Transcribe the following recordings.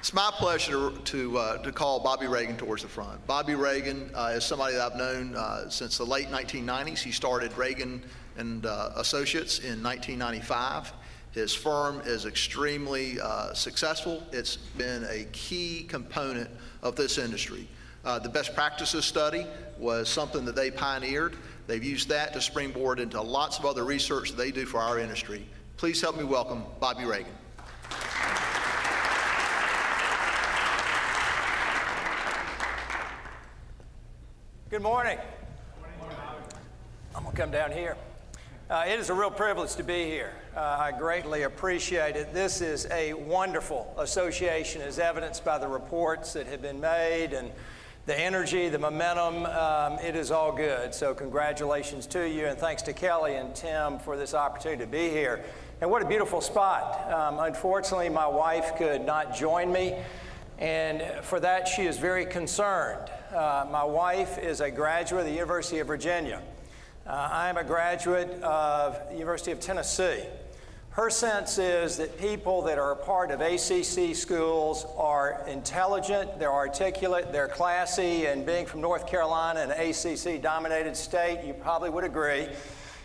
It's my pleasure to call Bobby Reagan towards the front. Bobby Reagan is somebody that I've known since the late 1990s. He started Reagan and Associates in 1995. His firm is extremely successful. It's been a key component of this industry. The best practices study was something that they pioneered. They've used that to springboard into lots of other research that they do for our industry. Please help me welcome Bobby Reagan. Good morning. I'm going to come down here. It is a real privilege to be here. I greatly appreciate it. This is a wonderful association, as evidenced by the reports that have been made and the energy, the momentum. It is all good. So congratulations to you, and thanks to Kelly and Tim for this opportunity to be here. And what a beautiful spot. Unfortunately, my wife could not join me, and for that she is very concerned. My wife is a graduate of the University of Virginia. I am a graduate of the University of Tennessee. Her sense is that people that are a part of ACC schools are intelligent, they're articulate, they're classy, and being from North Carolina, an ACC-dominated state, you probably would agree.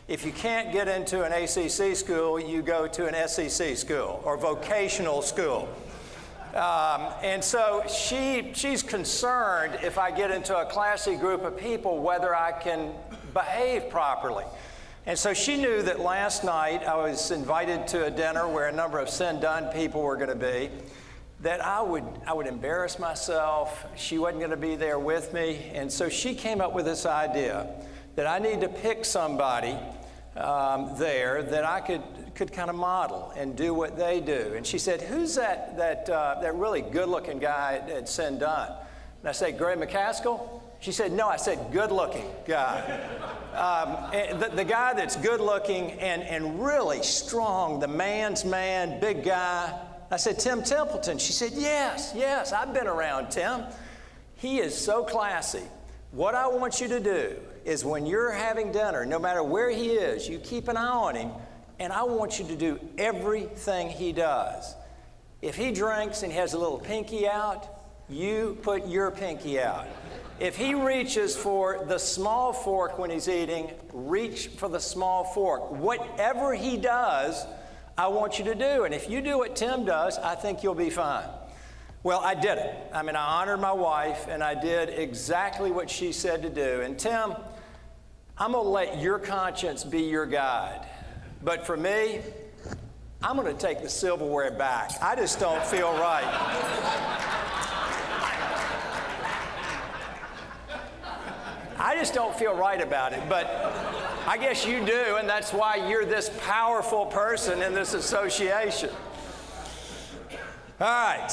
If you can't get into an ACC school, you go to an SEC school or vocational school. And so she's concerned if I get into a classy group of people whether I can behave properly. And so she knew that last night I was invited to a dinner where a number of Sin Done people were going to be, that I would embarrass myself. She wasn't going to be there with me. And so she came up with this idea that I need to pick somebody there that I could kind of model and do what they do. And she said, who's that really good-looking guy at Sin Done? And I said, Gray McCaskill? She said, no, I said good-looking guy. The guy that's good-looking and really strong, the man's man, big guy. I said, Tim Templeton. She said, yes, I've been around Tim. He is so classy. What I want you to do is when you're having dinner, no matter where he is, you keep an eye on him, and I want you to do everything he does. If he drinks and he has a little pinky out, you put your pinky out. If he reaches for the small fork when he's eating, reach for the small fork. Whatever he does, I want you to do. And if you do what Tim does, I think you'll be fine. Well, I did it. I mean, I honored my wife, and I did exactly what she said to do. And Tim, I'm going to let your conscience be your guide. But for me, I'm going to take the silverware back. I just don't feel right. I just don't feel right about it, but I guess you do, and that's why you're this powerful person in this association. All right,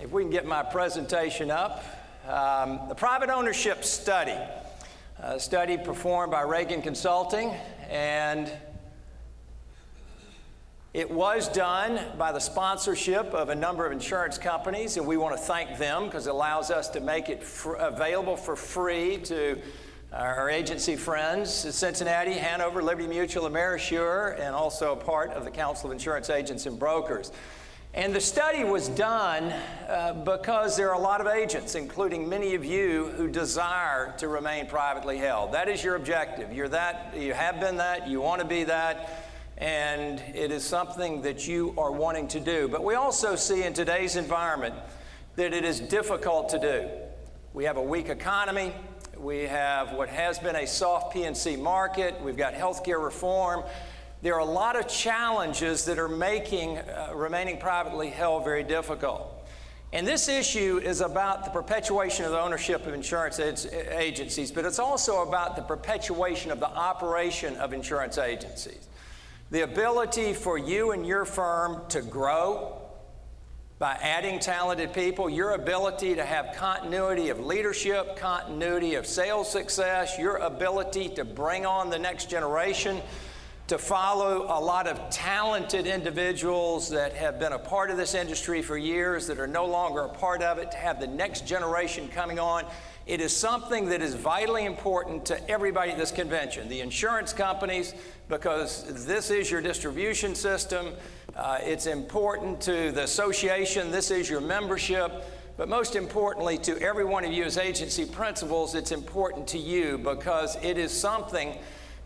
if we can get my presentation up. The private ownership study, a study performed by Reagan Consulting, and it was done by the sponsorship of a number of insurance companies, and we want to thank them because it allows us to make it available for free to our agency friends, Cincinnati, Hanover, Liberty Mutual, Amerisure, and also a part of the Council of Insurance Agents and Brokers. And the study was done because there are a lot of agents, including many of you, who desire to remain privately held. That is your objective. You're that, you have been that, you want to be that, and it is something that you are wanting to do. But we also see in today's environment that it is difficult to do. We have a weak economy. We have what has been a soft P&C market. We've got healthcare reform. There are a lot of challenges that are making remaining privately held very difficult. And this issue is about the perpetuation of the ownership of insurance agencies, but it's also about the perpetuation of the operation of insurance agencies. The ability for you and your firm to grow by adding talented people, your ability to have continuity of leadership, continuity of sales success, your ability to bring on the next generation, to follow a lot of talented individuals that have been a part of this industry for years that are no longer a part of it, to have the next generation coming on. It is something that is vitally important to everybody at this convention. The insurance companies, because this is your distribution system. It's important to the association. This is your membership. But most importantly, to every one of you as agency principals, it's important to you because it is something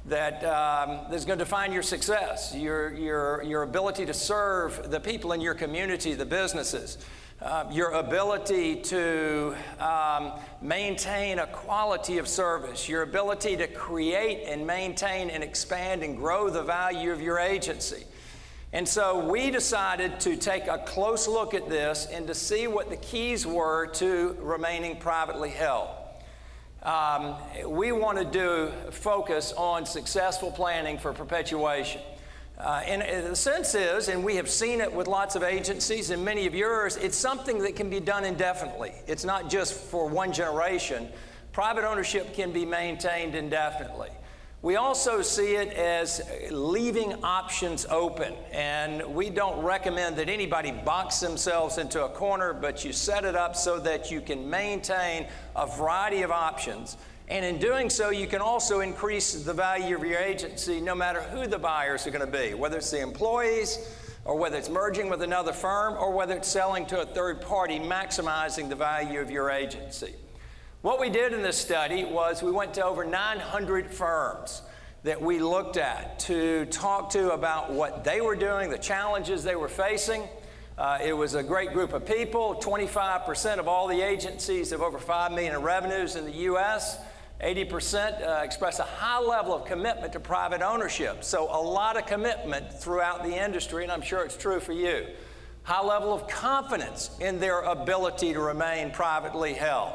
that is going to define your success, your ability to serve the people in your community, the businesses, your ability to maintain a quality of service, your ability to create and maintain and expand and grow the value of your agency. And so we decided to take a close look at this and to see what the keys were to remaining privately held. We want to focus on successful planning for perpetuation. And the sense is, and we have seen it with lots of agencies and many of yours, it's something that can be done indefinitely. It's not just for one generation. Private ownership can be maintained indefinitely. We also see it as leaving options open, and we don't recommend that anybody box themselves into a corner, but you set it up so that you can maintain a variety of options. And in doing so, you can also increase the value of your agency no matter who the buyers are going to be, whether it's the employees or whether it's merging with another firm or whether it's selling to a third party, maximizing the value of your agency. What we did in this study was we went to over 900 firms that we looked at to talk to about what they were doing, the challenges they were facing. It was a great group of people. 25% of all the agencies have over $5 million in revenues in the U.S. 80% express a high level of commitment to private ownership. So a lot of commitment throughout the industry, and I'm sure it's true for you. High level of confidence in their ability to remain privately held.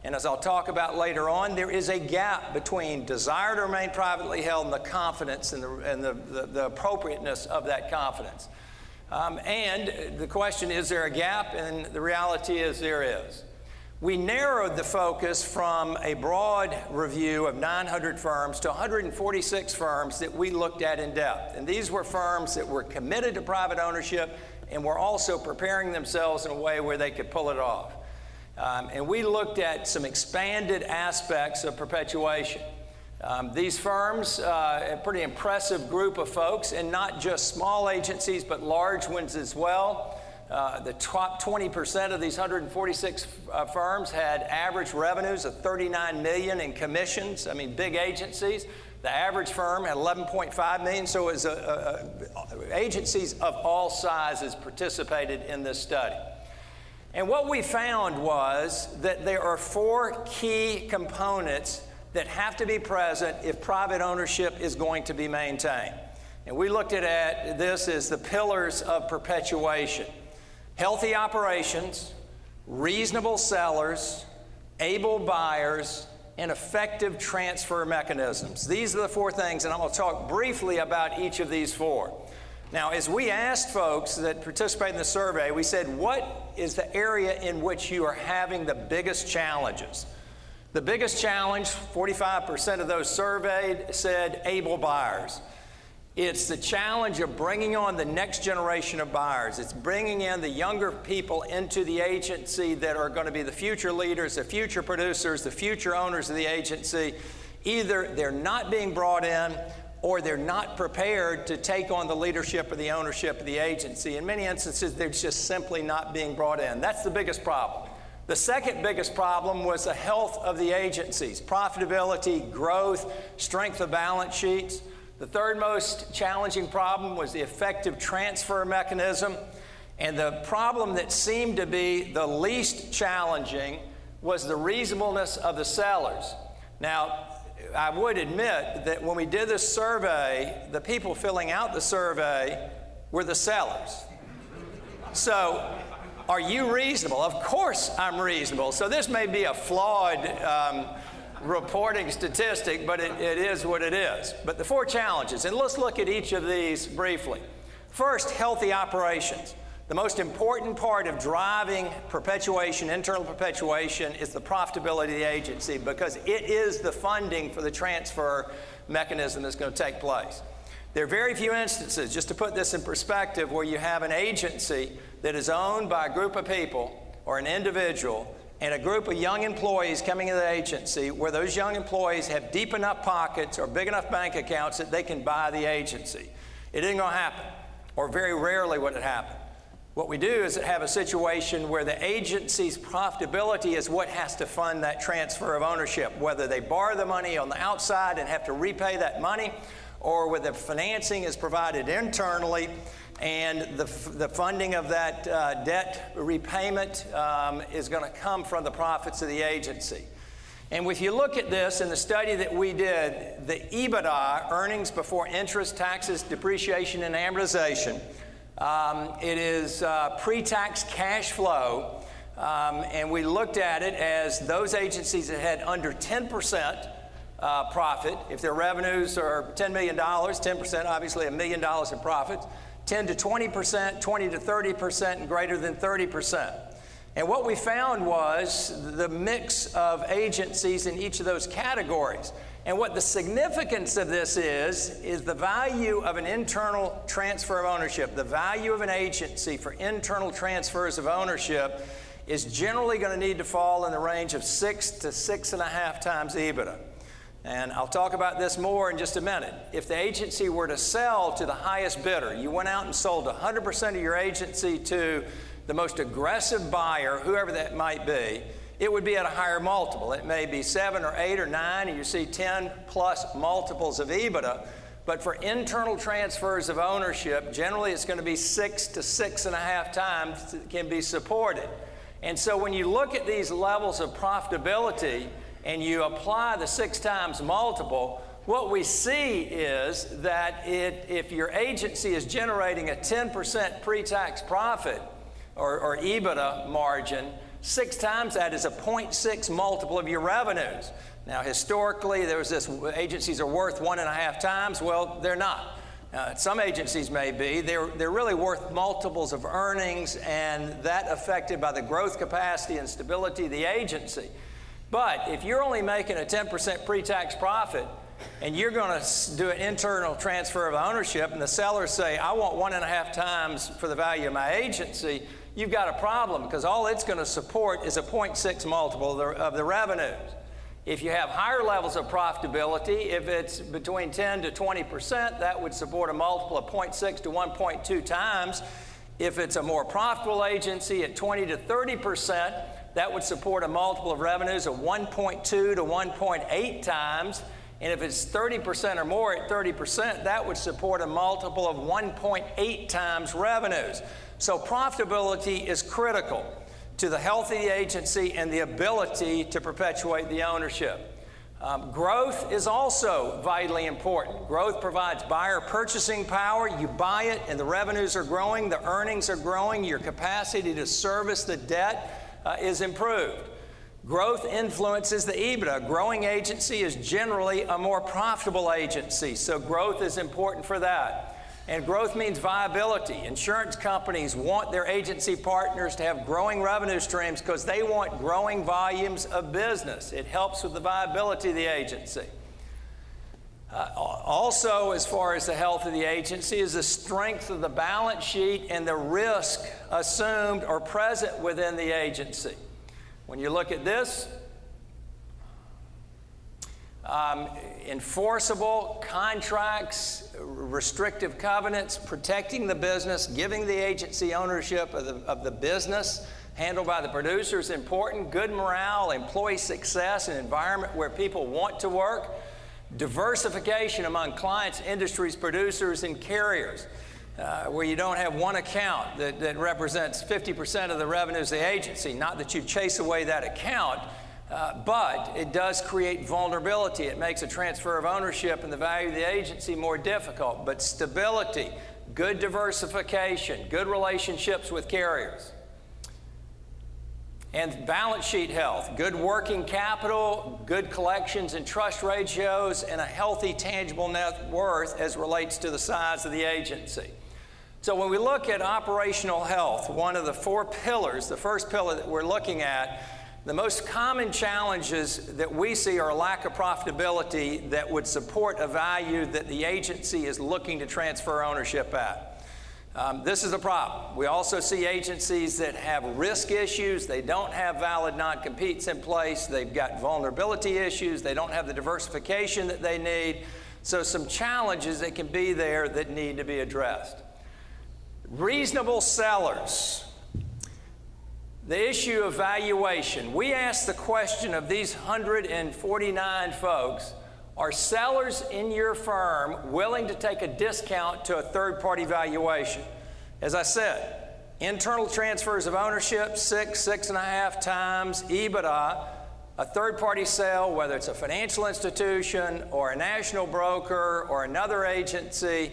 And as I'll talk about later on, there is a gap between desire to remain privately held and the confidence and the appropriateness of that confidence. And the question, is there a gap? And the reality is there is. We narrowed the focus from a broad review of 900 firms to 146 firms that we looked at in depth. And these were firms that were committed to private ownership and were also preparing themselves in a way where they could pull it off. And we looked at some expanded aspects of perpetuation. These firms, a pretty impressive group of folks, and not just small agencies, but large ones as well. The top 20% of these 146 firms had average revenues of $39 million in commissions. I mean, big agencies. The average firm had $11.5 million, so it was agencies of all sizes participated in this study. And what we found was that there are 4 key components that have to be present if private ownership is going to be maintained. And we looked at this as the pillars of perpetuation: healthy operations, reasonable sellers, able buyers, and effective transfer mechanisms. These are the 4 things, and I'm going to talk briefly about each of these 4. Now, as we asked folks that participate in the survey, we said, what is the area in which you are having the biggest challenges? The biggest challenge, 45% of those surveyed said able buyers. It's the challenge of bringing on the next generation of buyers. It's bringing in the younger people into the agency that are going to be the future leaders, the future producers, the future owners of the agency. Either they're not being brought in or they're not prepared to take on the leadership or the ownership of the agency. In many instances, they're just simply not being brought in. That's the biggest problem. The second biggest problem was the health of the agencies: profitability, growth, strength of balance sheets. The third most challenging problem was the effective transfer mechanism. And the problem that seemed to be the least challenging was the reasonableness of the sellers. Now, I would admit that when we did this survey, the people filling out the survey were the sellers. So, are you reasonable? Of course I'm reasonable. So this may be a flawed reporting statistic, but it is what it is. But the 4 challenges, and let's look at each of these briefly. First, healthy operations. The most important part of driving perpetuation, internal perpetuation, is the profitability of the agency, because it is the funding for the transfer mechanism that's going to take place. There are very few instances, just to put this in perspective, where you have an agency that is owned by a group of people or an individual and a group of young employees coming into the agency where those young employees have deep enough pockets or big enough bank accounts that they can buy the agency. It isn't going to happen, or very rarely would it happen. What we do is have a situation where the agency's profitability is what has to fund that transfer of ownership, whether they borrow the money on the outside and have to repay that money, or whether financing is provided internally and the funding of that debt repayment is going to come from the profits of the agency. And if you look at this in the study that we did, the EBITDA, earnings before interest, taxes, depreciation, and amortization, it is pre-tax cash flow, and we looked at it as those agencies that had under 10% profit. If their revenues are $10 million, 10%, obviously $1 million in profits, 10 to 20%, 20 to 30%, and greater than 30%. And what we found was the mix of agencies in each of those categories. And what the significance of this is the value of an internal transfer of ownership. The value of an agency for internal transfers of ownership is generally going to need to fall in the range of 6 to 6.5 times EBITDA. And I'll talk about this more in just a minute. If the agency were to sell to the highest bidder, you went out and sold 100% of your agency to the most aggressive buyer, whoever that might be, it would be at a higher multiple. It may be 7 or 8 or 9, and you see 10 plus multiples of EBITDA. But for internal transfers of ownership, generally it's going to be 6 to 6.5 times that can be supported. And so when you look at these levels of profitability and you apply the 6 times multiple, what we see is that if your agency is generating a 10% pre-tax profit or EBITDA margin, 6 times that is a 0.6 multiple of your revenues. Now, historically, there was this, agencies are worth 1.5 times. Well, they're not. Some agencies may be. They're really worth multiples of earnings, and that affected by the growth capacity and stability of the agency. But if you're only making a 10% pre-tax profit, and you're going to do an internal transfer of ownership, and the sellers say, I want 1.5 times for the value of my agency, you've got a problem, because all it's going to support is a 0.6 multiple of the revenues. If you have higher levels of profitability, if it's between 10 to 20%, that would support a multiple of 0.6 to 1.2 times. If it's a more profitable agency at 20 to 30%, that would support a multiple of revenues of 1.2 to 1.8 times. And if it's 30% or more at 30%, that would support a multiple of 1.8 times revenues. So profitability is critical to the health of the agency and the ability to perpetuate the ownership. Growth is also vitally important. Growth provides buyer purchasing power. You buy it and the revenues are growing, the earnings are growing, your capacity to service the debt is improved. Growth influences the EBITDA. A growing agency is generally a more profitable agency, so growth is important for that. And growth means viability. Insurance companies want their agency partners to have growing revenue streams because they want growing volumes of business. It helps with the viability of the agency. Also, as far as the health of the agency, is the strength of the balance sheet and the risk assumed or present within the agency. When you look at this, enforceable contracts, restrictive covenants, protecting the business, giving the agency ownership of the business handled by the producer is important. Good morale, employee success, an environment where people want to work. Diversification among clients, industries, producers, and carriers, where you don't have one account that represents 50% of the revenues of the agency. Not that you chase away that account, but it does create vulnerability. It makes a transfer of ownership and the value of the agency more difficult. But stability, good diversification, good relationships with carriers. And balance sheet health, good working capital, good collections and trust ratios, and a healthy tangible net worth as relates to the size of the agency. So when we look at operational health, one of the 4 pillars, the first pillar that we're looking at The most common challenges that we see are a lack of profitability that would support a value that the agency is looking to transfer ownership at. This is a problem. We also see agencies that have risk issues. They don't have valid non-competes in place. They've got vulnerability issues. They don't have the diversification that they need. So some challenges that can be there that need to be addressed. Reasonable sellers. The issue of valuation. We asked the question of these 149 folks, are sellers in your firm willing to take a discount to a third-party valuation? As I said, internal transfers of ownership, 6.5 times EBITDA. A third-party sale, whether it's a financial institution or a national broker or another agency,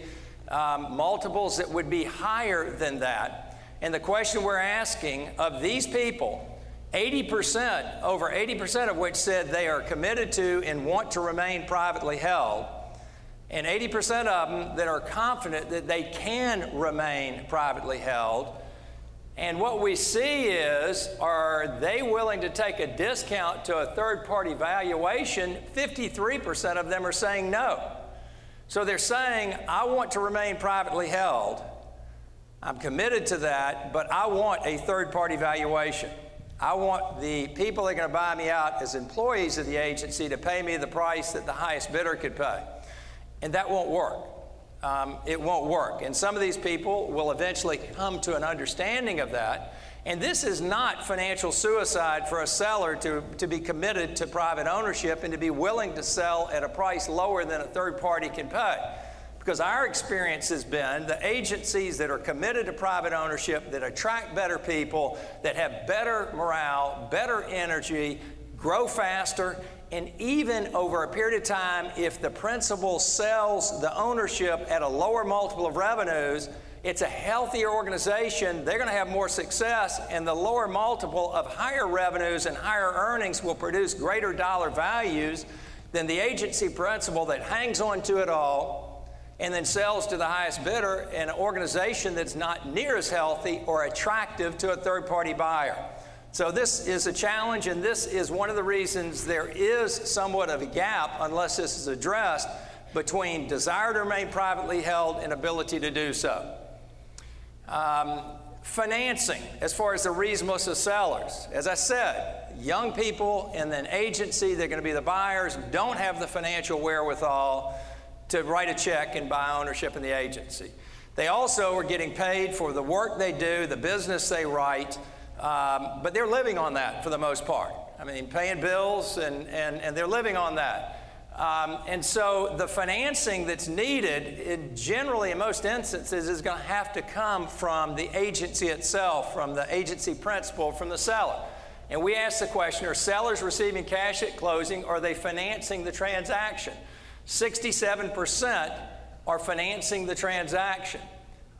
multiples that would be higher than that. And the question we're asking of these people, 80%, over 80% of which said they are committed to and want to remain privately held, and 80% of them that are confident that they can remain privately held. And what we see is, are they willing to take a discount to a third-party valuation? 53% of them are saying no. So they're saying, I want to remain privately held. I'm committed to that, but I want a third-party valuation. I want the people that are going to buy me out as employees of the agency to pay me the price that the highest bidder could pay. And that won't work. It won't work. And some of these people will eventually come to an understanding of that. And this is not financial suicide for a seller to be committed to private ownership and to be willing to sell at a price lower than a third party can pay. Because our experience has been the agencies that are committed to private ownership, that attract better people, that have better morale, better energy, grow faster, and even over a period of time, if the principal sells the ownership at a lower multiple of revenues, it's a healthier organization, they're going to have more success, and the lower multiple of higher revenues and higher earnings will produce greater dollar values than the agency principal that hangs on to it all and then sells to the highest bidder in an organization that's not near as healthy or attractive to a third-party buyer. So this is a challenge, and this is one of the reasons there is somewhat of a gap, unless this is addressed, between desire to remain privately held and ability to do so. Financing, as far as the reasonableness of sellers. As I said, young people in an agency, they're going to be the buyers, don't have the financial wherewithal to write a check and buy ownership in the agency. They also are getting paid for the work they do, the business they write, but they're living on that for the most part. I mean, paying bills and they're living on that. And so the financing that's needed, generally in most instances, is going to have to come from the agency itself, from the agency principal, from the seller. And we ask the question, are sellers receiving cash at closing, or are they financing the transaction? 67% are financing the transaction.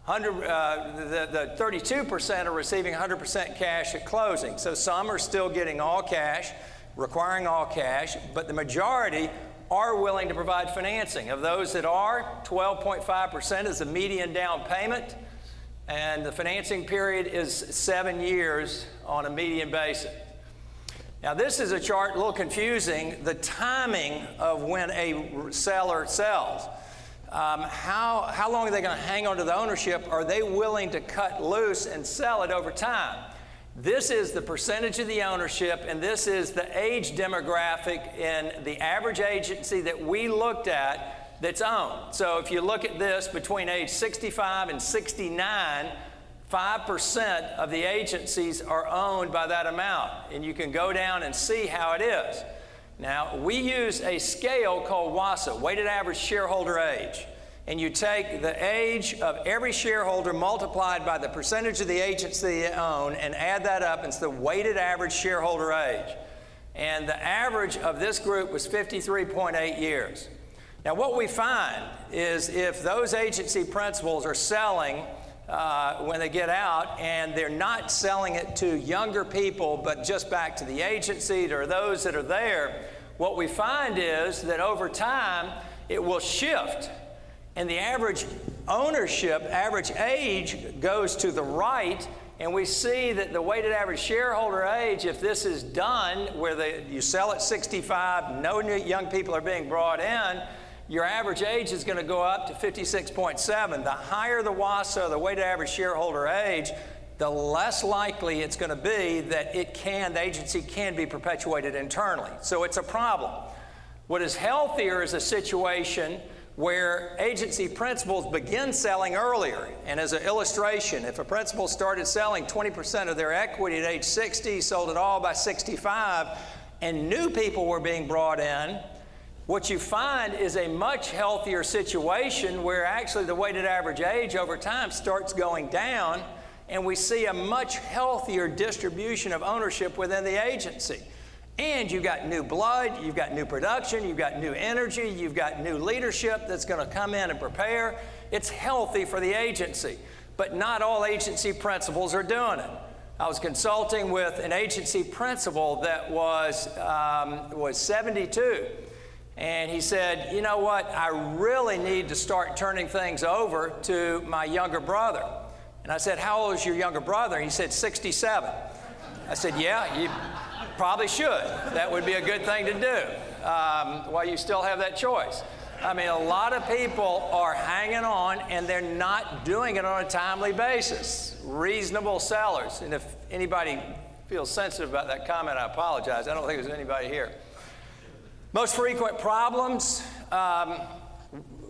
The 32% are receiving 100% cash at closing. So some are still getting all cash, requiring all cash, but the majority are willing to provide financing. Of those that are, 12.5% is the median down payment, and the financing period is 7 years on a median basis. Now, this is a chart a little confusing. The timing of when a seller sells. How long are they going to hang on to the ownership? Are they willing to cut loose and sell it over time? This is the percentage of the ownership, and this is the age demographic in the average agency that we looked at that's owned. So if you look at this, between age 65 and 69, 5% of the agencies are owned by that amount, and you can go down and see how it is. Now, we use a scale called WASA, Weighted Average Shareholder Age, and you take the age of every shareholder multiplied by the percentage of the agency they own and add that up, and it's the weighted average shareholder age. And the average of this group was 53.8 years. Now, what we find is if those agency principals are selling when they get out, and they're not selling it to younger people, but just back to the agency or those that are there, what we find is that over time, it will shift. And the average ownership, average age goes to the right, And we see that the weighted average shareholder age, if this is done where you sell at 65, no new young people are being brought in, your average age is going to go up to 56.7. The higher the WASA, the weighted average shareholder age, the less likely it's going to be that the agency can be perpetuated internally. So it's a problem. What is healthier is a situation where agency principals begin selling earlier. And as an illustration, if a principal started selling 20% of their equity at age 60, sold it all by 65, and new people were being brought in, what you find is a much healthier situation where actually the weighted average age over time starts going down, and we see a much healthier distribution of ownership within the agency. And you've got new blood, you've got new production, you've got new energy, you've got new leadership that's going to come in and prepare. It's healthy for the agency, but not all agency principals are doing it. I was consulting with an agency principal that was 72. And he said, you know what, I really need to start turning things over to my younger brother. And I said, how old is your younger brother? And he said, 67. I said, yeah, you probably should. That would be a good thing to do while you still have that choice. I mean, a lot of people are hanging on, and they're not doing it on a timely basis. Reasonable sellers. And if anybody feels sensitive about that comment, I apologize. I don't think there's anybody here. Most frequent problems,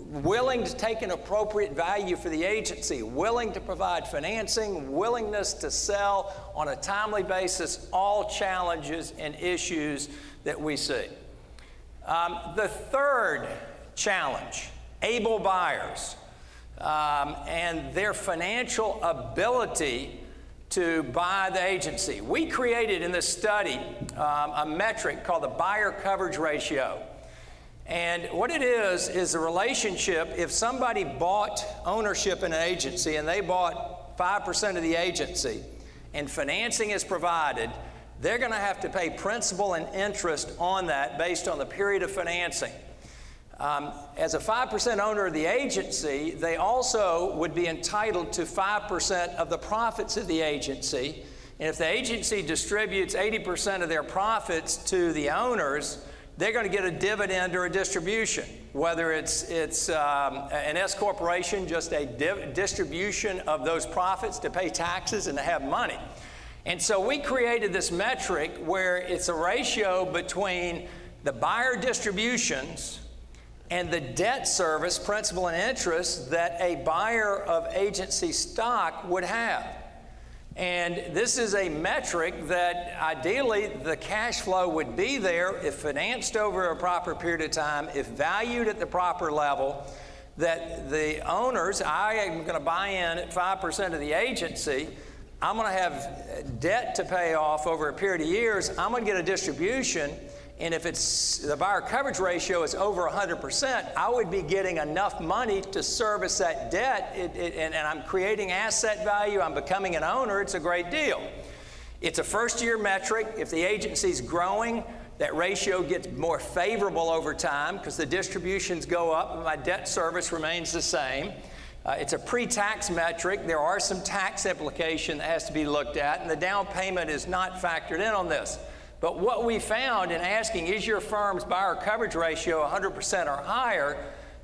willing to take an appropriate value for the agency, willing to provide financing, willingness to sell on a timely basis, all challenges and issues that we see. The third challenge, able buyers and their financial ability to buy the agency. We created in this study a metric called the buyer coverage ratio. And what it is a relationship. If somebody bought ownership in an agency and they bought 5% of the agency and financing is provided, they're going to have to pay principal and interest on that based on the period of financing. As a 5% owner of the agency, they also would be entitled to 5% of the profits of the agency. And if the agency distributes 80% of their profits to the owners, they're going to get a dividend or a distribution, whether it's an S corporation, just a distribution of those profits to pay taxes and to have money. And so we created this metric where it's a ratio between the buyer distributions and the debt service, principal and interest, that a buyer of agency stock would have. And this is a metric that ideally the cash flow would be there if financed over a proper period of time, if valued at the proper level, that the owners, I am going to buy in at 5% of the agency, I'm going to have debt to pay off over a period of years, I'm going to get a distribution. And if it's the buyer coverage ratio is over 100%, I would be getting enough money to service that debt, and I'm creating asset value. I'm becoming an owner. It's a great deal. It's a first-year metric. If the agency's growing, that ratio gets more favorable over time because the distributions go up and my debt service remains the same. It's a pre-tax metric. There are some tax implications that has to be looked at, and the down payment is not factored in on this. But what we found in asking, is your firm's buyer coverage ratio 100% or higher,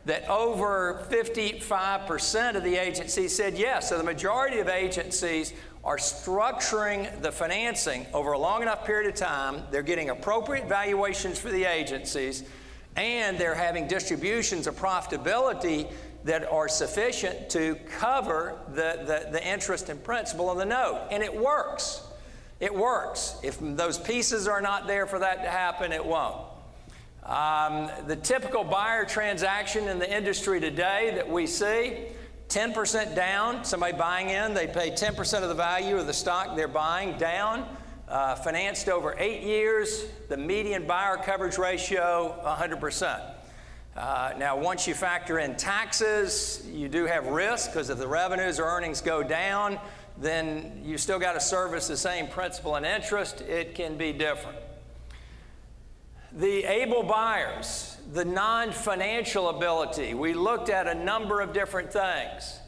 that over 55% of the agencies said yes. So the majority of agencies are structuring the financing over a long enough period of time. They're getting appropriate valuations for the agencies, and they're having distributions of profitability that are sufficient to cover the interest and principal of the note. And it works. It works. If those pieces are not there for that to happen, it won't. The typical buyer transaction in the industry today that we see, 10% down, somebody buying in, they pay 10% of the value of the stock they're buying down, financed over 8 years, the median buyer coverage ratio, 100%. Now, once you factor in taxes, you do have risk, because if the revenues or earnings go down, then you still got to service the same principal and interest. It can be different. The able buyers, the non-financial ability, we looked at a number of different things.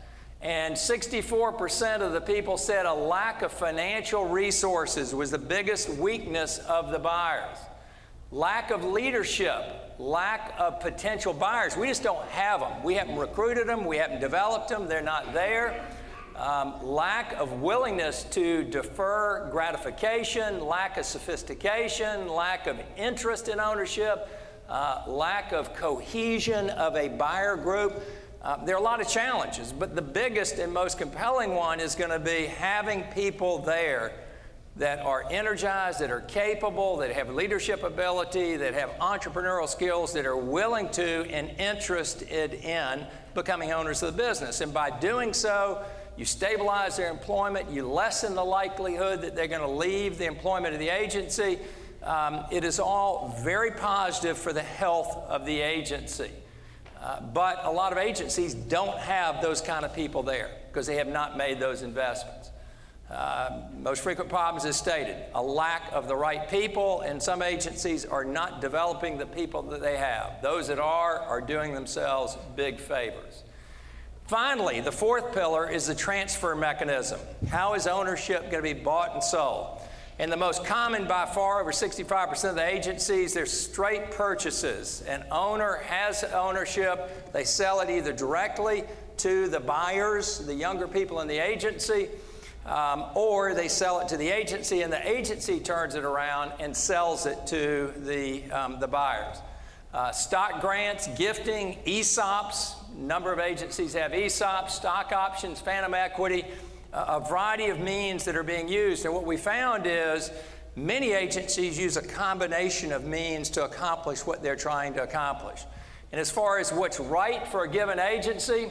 And 64% of the people said a lack of financial resources was the biggest weakness of the buyers. Lack of leadership, lack of potential buyers. We just don't have them. We haven't recruited them. We haven't developed them. They're not there. Lack of willingness to defer gratification, lack of sophistication, lack of interest in ownership, lack of cohesion of a buyer group. There are a lot of challenges, but the biggest and most compelling one is going to be having people there that are energized, that are capable, that have leadership ability, that have entrepreneurial skills, that are willing to and interested in becoming owners of the business. And by doing so, you stabilize their employment, you lessen the likelihood that they're going to leave the employment of the agency. It is all very positive for the health of the agency. But a lot of agencies don't have those kind of people there because they have not made those investments. Most frequent problems, as stated, a lack of the right people, and some agencies are not developing the people that they have. Those that are doing themselves big favors. Finally, the fourth pillar is the transfer mechanism. How is ownership going to be bought and sold? And the most common by far, over 65% of the agencies, they're straight purchases. An owner has ownership. They sell it either directly to the buyers, the younger people in the agency, or they sell it to the agency, and the agency turns it around and sells it to the buyers. Stock grants, gifting, ESOPs. A number of agencies have ESOPs, stock options, phantom equity, a variety of means that are being used. And what we found is many agencies use a combination of means to accomplish what they're trying to accomplish. And as far as what's right for a given agency,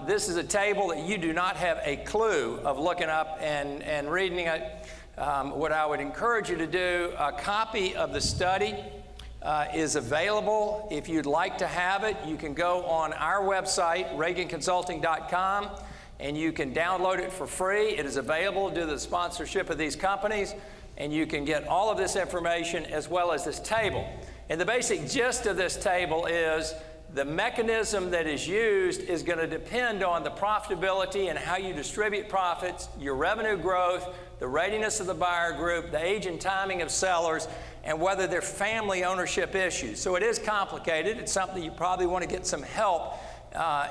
this is a table that you do not have a clue of looking up and reading it. What I would encourage you to do, a copy of the study is available. If you'd like to have it, you can go on our website, reaganconsulting.com, and you can download it for free. It is available due to the sponsorship of these companies, and you can get all of this information as well as this table. And the basic gist of this table is the mechanism that is used is going to depend on the profitability and how you distribute profits, your revenue growth, the readiness of the buyer group, the age and timing of sellers, and whether they're family ownership issues. So it is complicated. It's something you probably want to get some help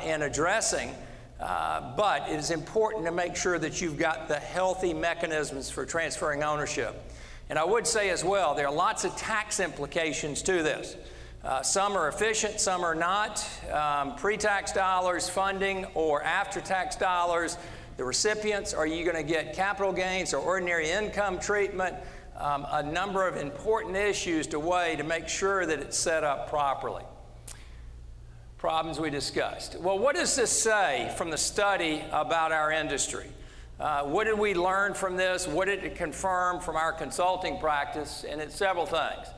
in addressing. But it is important to make sure that you've got the healthy mechanisms for transferring ownership. And I would say as well, there are lots of tax implications to this. Some are efficient, some are not. Pre-tax dollars, funding, or after-tax dollars. The recipients, are you going to get capital gains or ordinary income treatment? A number of important issues to weigh to make sure that it's set up properly. Problems we discussed. Well, what does this say from the study about our industry? What did we learn from this? What did it confirm from our consulting practice? And it's several things.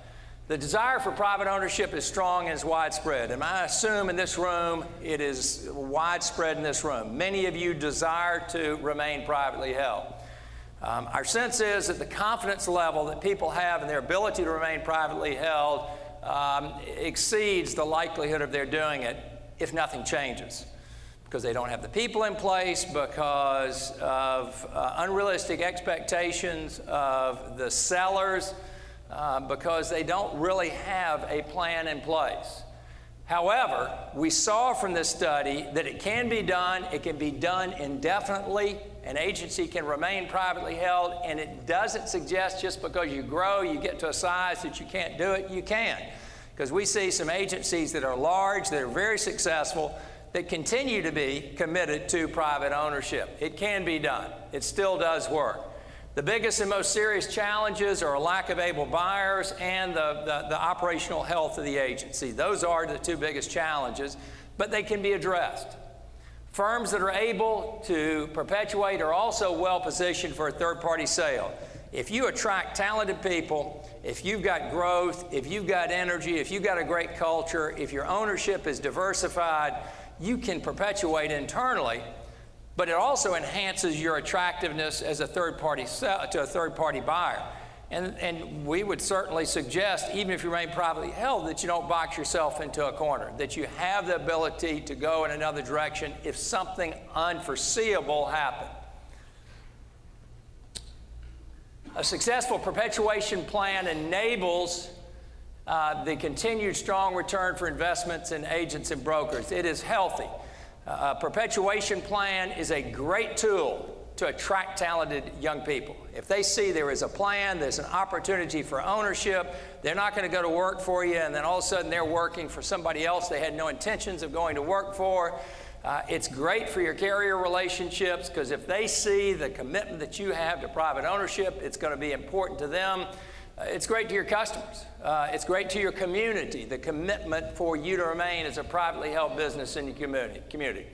The desire for private ownership is strong and is widespread. And I assume in this room, it is widespread in this room. Many of you desire to remain privately held. Our sense is that the confidence level that people have in their ability to remain privately held exceeds the likelihood of their doing it if nothing changes, because they don't have the people in place, because of unrealistic expectations of the sellers, because they don't really have a plan in place. However, we saw from this study that it can be done indefinitely. An agency can remain privately held, and it doesn't suggest just because you grow, you get to a size that you can't do it. You can, because we see some agencies that are large, that are very successful, that continue to be committed to private ownership. It can be done. It still does work. The biggest and most serious challenges are a lack of able buyers and the operational health of the agency. Those are the two biggest challenges, but they can be addressed. Firms that are able to perpetuate are also well positioned for a third-party sale. If you attract talented people, if you've got growth, if you've got energy, if you've got a great culture, if your ownership is diversified, you can perpetuate internally, but it also enhances your attractiveness as a third-party to a third-party buyer. And we would certainly suggest, even if you remain privately held, that you don't box yourself into a corner, that you have the ability to go in another direction if something unforeseeable happened. A successful perpetuation plan enables the continued strong return for investments in agents and brokers. It is healthy. A perpetuation plan is a great tool to attract talented young people. If they see there is a plan, there's an opportunity for ownership, they're not going to go to work for you and then all of a sudden they're working for somebody else they had no intentions of going to work for. It's great for your carrier relationships because if they see the commitment that you have to private ownership, it's going to be important to them. It's great to your customers. It's great to your community, the commitment for you to remain as a privately held business in your community.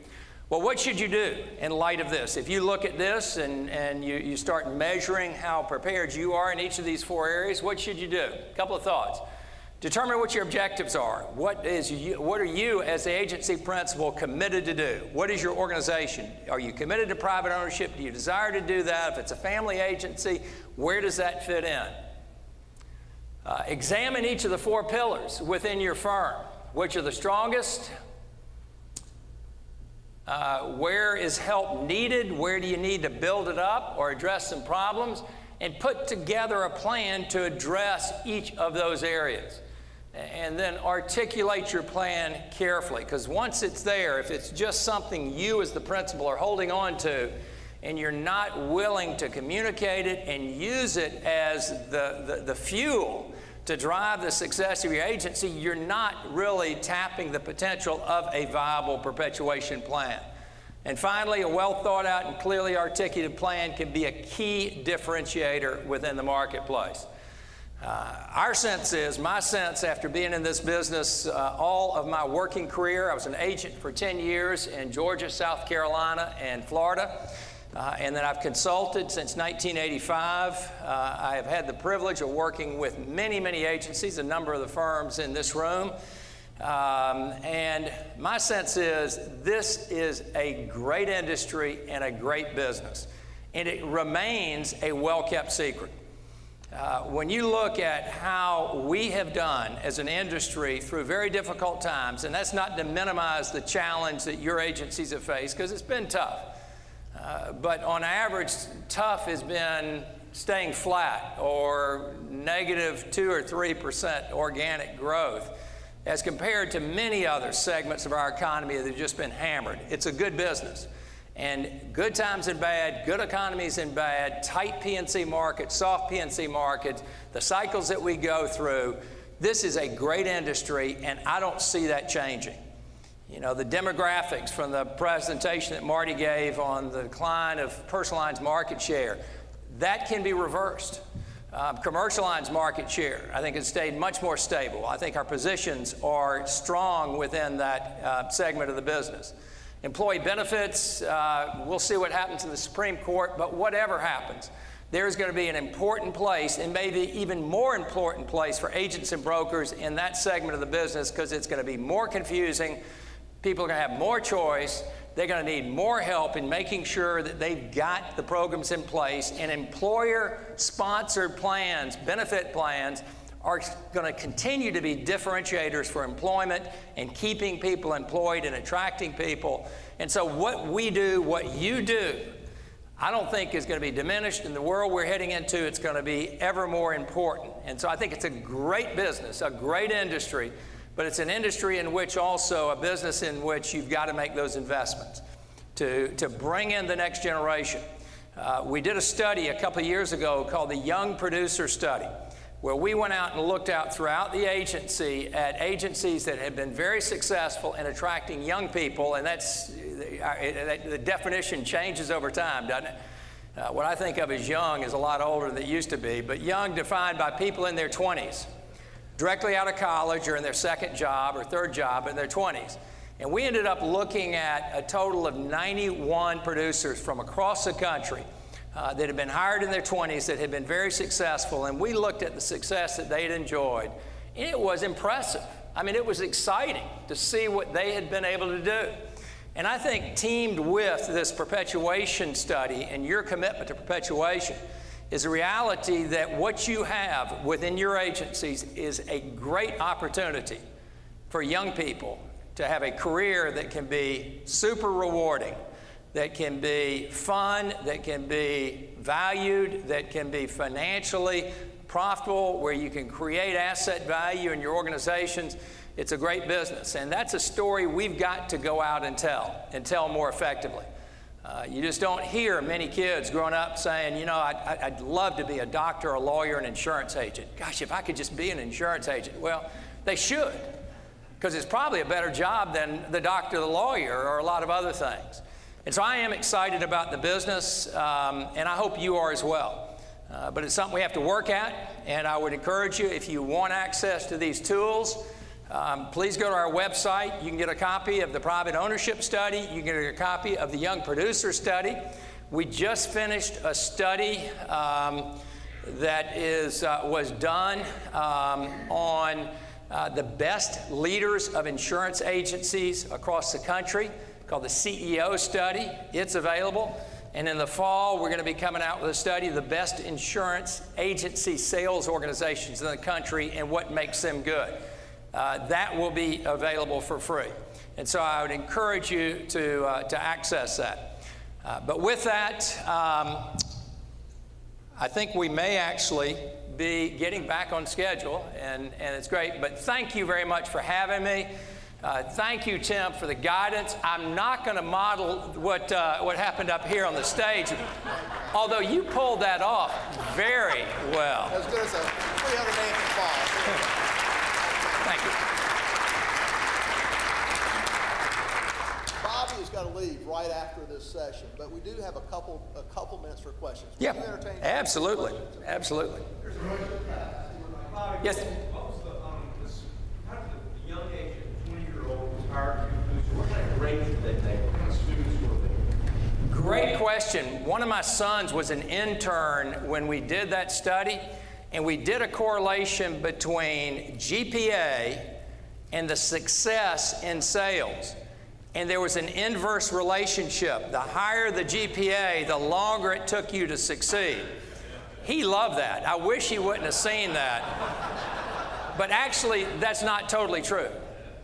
Well, what should you do in light of this? If you look at this and you start measuring how prepared you are in each of these four areas, what should you do? A couple of thoughts. Determine what your objectives are. What are you as the agency principal committed to do? What is your organization? Are you committed to private ownership? Do you desire to do that? If it's a family agency, where does that fit in? Examine each of the four pillars within your firm. Which are the strongest? Where is help needed? Where do you need to build it up or address some problems? And put together a plan to address each of those areas. And then articulate your plan carefully, because once it's there, if it's just something you as the principal are holding on to, and you're not willing to communicate it and use it as the fuel to drive the success of your agency, you're not really tapping the potential of a viable perpetuation plan. And finally, a well thought out and clearly articulated plan can be a key differentiator within the marketplace. Our sense is, my sense after being in this business all of my working career, I was an agent for 10 years in Georgia, South Carolina, and Florida. And then I've consulted since 1985. I have had the privilege of working with many, many agencies, a number of the firms in this room. And my sense is this is a great industry and a great business. And it remains a well-kept secret. When you look at how we have done as an industry through very difficult times, and that's not to minimize the challenge that your agencies have faced, because it's been tough. But on average, tough has been staying flat or negative 2 or 3% organic growth as compared to many other segments of our economy that have just been hammered. It's a good business. And good times and bad, good economies and bad, tight P&C markets, soft P&C markets, the cycles that we go through, this is a great industry, and I don't see that changing. You know, the demographics from the presentation that Marty gave on the decline of personal lines market share, that can be reversed. Commercial lines market share, I think it's stayed much more stable. I think our positions are strong within that segment of the business. Employee benefits, we'll see what happens in the Supreme Court, but whatever happens, there's going to be an important place, and maybe even more important place for agents and brokers in that segment of the business, because it's going to be more confusing. People are going to have more choice. They're going to need more help in making sure that they've got the programs in place, and employer-sponsored plans, benefit plans, are going to continue to be differentiators for employment and keeping people employed and attracting people. And so what we do, what you do, I don't think is going to be diminished. In the world we're heading into, it's going to be ever more important. And so I think it's a great business, a great industry, but it's an industry in which also a business in which you've got to make those investments to bring in the next generation. We did a study a couple of years ago called the Young Producer Study, where we went out and looked out throughout the agency at agencies that had been very successful in attracting young people, and the definition changes over time, doesn't it? What I think of as young is a lot older than it used to be, but young defined by people in their 20s, directly out of college or in their second job or third job in their 20s. And we ended up looking at a total of 91 producers from across the country that had been hired in their 20s that had been very successful, and we looked at the success that they'd enjoyed. It was impressive. I mean, it was exciting to see what they had been able to do. And I think teamed with this perpetuation study and your commitment to perpetuation is the reality that what you have within your agencies is a great opportunity for young people to have a career that can be super rewarding, that can be fun, that can be valued, that can be financially profitable, where you can create asset value in your organizations. It's a great business, and that's a story we've got to go out and tell more effectively. You just don't hear many kids growing up saying, you know, I'd love to be a doctor, a lawyer, an insurance agent. Gosh, if I could just be an insurance agent. Well, they should, because it's probably a better job than the doctor, the lawyer, or a lot of other things. And so I am excited about the business, and I hope you are as well. But it's something we have to work at, and I would encourage you, if you want access to these tools, please go to our website. You can get a copy of the private ownership study. You can get a copy of the young producer study. We just finished a study that was done on the best leaders of insurance agencies across the country, called the CEO study. It's available. And in the fall, we're going to be coming out with a study of the best insurance agency sales organizations in the country and what makes them good. That will be available for free. And so I would encourage you to access that. But with that, I think we may actually be getting back on schedule, and it's great. But thank you very much for having me. Thank you, Tim, for the guidance. I'm not going to model what happened up here on the stage, although you pulled that off very well. As good as a 300-man fall. Thank you. Bobby has got to leave right after this session, but we do have a couple minutes for questions. Yeah, absolutely, absolutely. Yes. What was how did the young age of 20-year-old was hired to produce? What kind of grades did they take? What kind of students were they? Great question. One of my sons was an intern when we did that study, and we did a correlation between GPA and the success in sales. And there was an inverse relationship. The higher the GPA, the longer it took you to succeed. He loved that. I wish he wouldn't have seen that. But actually, that's not totally true,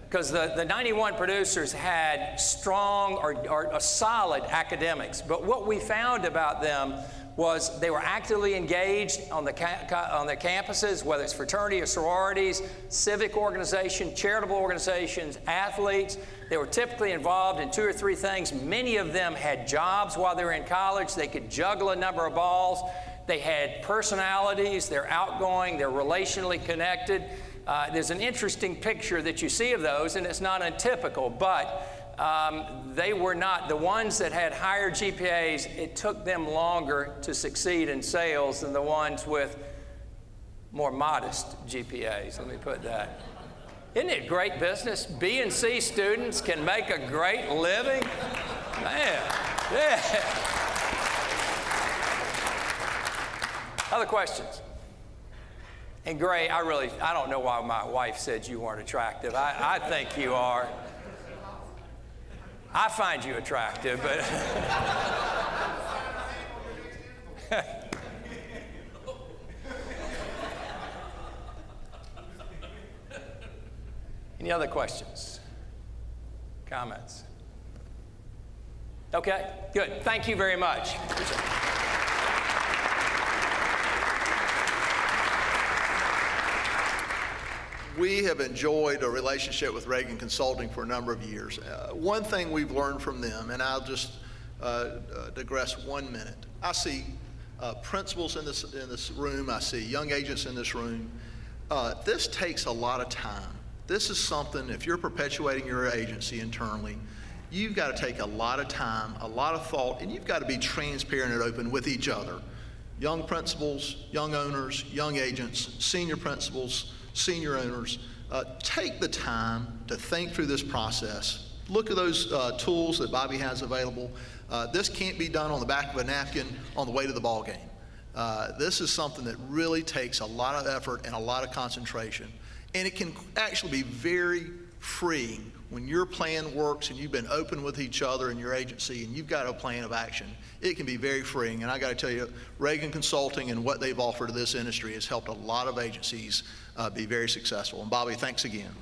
because the 91 producers had strong or solid academics. But what we found about them was they were actively engaged on the campuses, whether it's fraternity or sororities, civic organizations, charitable organizations, athletes. They were typically involved in 2 or 3 things. Many of them had jobs while they were in college. They could juggle a number of balls. They had personalities. They're outgoing. They're relationally connected. There's an interesting picture that you see of those, and it's not untypical, but they were not the ones that had higher GPAs. It took them longer to succeed in sales than the ones with more modest GPAs. Let me put that. Isn't it great business? B and C students can make a great living. Man, yeah. Other questions? And Gray, I don't know why my wife said you weren't attractive. I think you are. I find you attractive, but any other questions? Comments? Okay, good. Thank you very much. We have enjoyed a relationship with Reagan Consulting for a number of years. One thing we've learned from them, and I'll just digress 1 minute. I see principals in this room. I see young agents in this room. This takes a lot of time. This is something, if you're perpetuating your agency internally, you've got to take a lot of time, a lot of thought, and you've got to be transparent and open with each other. Young principals, young owners, young agents, senior principals, senior owners, take the time to think through this process. Look at those tools that Bobby has available. This can't be done on the back of a napkin on the way to the ball game. This is something that really takes a lot of effort and a lot of concentration. And it can actually be very, freeing. When your plan works and you've been open with each other in your agency and you've got a plan of action, it can be very freeing. And I got to tell you, Reagan Consulting and what they've offered to this industry has helped a lot of agencies be very successful. And Bobby, thanks again.